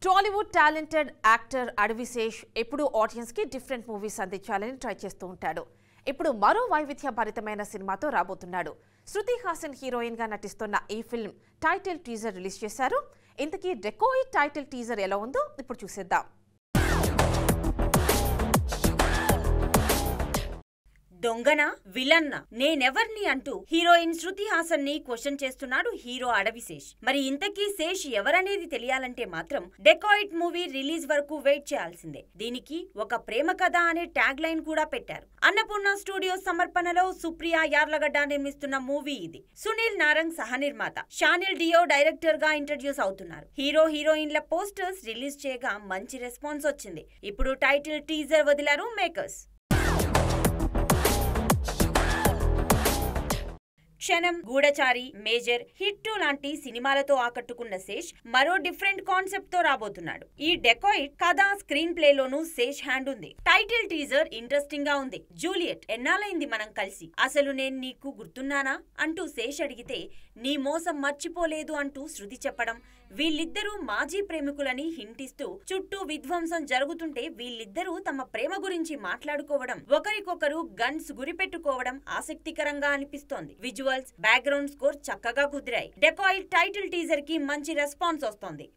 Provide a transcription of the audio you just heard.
Tollywood talented actor Adivi Sesh ఎప్పుడూ audience కి different movies అందించాలని ట్రై చేస్తూ ఉంటాడు. ఇప్పుడు మరో వైవిధ్యభరితమైన సినిమాతో రాబోతున్నాడు. శృతి హాసన్ హీరోయిన్ గా నటిస్తున్న ఈ ఫిల్మ్ టైటిల్ టీజర్ రిలీజ్ చేశారు. ఇంతకీ డెకాయిడ్ టైటిల్ టీజర్ ఎలా ఉందో ఇప్పుడు చూసేద్దాం. దొంగన విలన్న నేనెవర్ని అంటూ హీరోయిన్ శృతి హాసన్ ని క్వశ్చన్ చేస్తున్నాడు హీరో అడవిశేష్. మరి ఇంతకీ శేష్ ఎవరనేది తెలియాలంటే మాత్రం డెకాయిడ్ మూవీ రిలీజ్ వరకు వెయిట్ చేయాల్సిందే. దీనికి ఒక ప్రేమ కథ అనే ట్యాగ్ లైన్ కూడా పెట్టారు. అన్నపూర్ణ స్టూడియో సమర్పణలో సుప్రియా యార్లగడ్డ నిర్మిస్తున్న మూవీ ఇది. సునీల్ నారంగ్ సహ నిర్మాత, షానిల్ డియో డైరెక్టర్ గా ఇంట్రడ్యూస్ అవుతున్నారు. హీరో హీరోయిన్ల పోస్టర్స్ రిలీజ్ చేయగా మంచి రెస్పాన్స్ వచ్చింది. ఇప్పుడు టైటిల్ టీజర్ వదిలారు మేకర్స్. క్షణం, గూఢచారి, మేజర్, హిట్ 2 లాంటి సినిమాలతో ఆకట్టుకున్న శేష్ మరో డిఫరెంట్ కాన్సెప్ట్ తో రాబోతున్నాడు. ఈ డెకాయిడ్ కథ, స్క్రీన్ ప్లే లోనూ శేష్ హ్యాండ్ ఉంది. టైటిల్ టీజర్ ఇంట్రెస్టింగ్ గా ఉంది. జూలియట్, ఎన్నాళ్ళైంది మనం కలిసి, అసలు నేను నీకు గుర్తున్నానా అంటూ శేష్ అడిగితే నీ మోసం మర్చిపోలేదు అంటూ శృతి చెప్పడం, వీళ్ళిద్దరూ మాజీ ప్రేమికులని హింటిస్తూ చుట్టూ విధ్వంసం జరుగుతుంటే వీళ్ళిద్దరూ తమ ప్రేమ గురించి మాట్లాడుకోవడం, ఒకరికొకరు గన్స్ గురిపెట్టుకోవడం ఆసక్తికరంగా అనిపిస్తోంది. విజువల్స్, బ్యాక్గ్రౌండ్ స్కోర్ చక్కగా కుదిరాయి. డెకాయిడ్ టైటిల్ టీజర్ కి మంచి రెస్పాన్స్ వస్తోంది.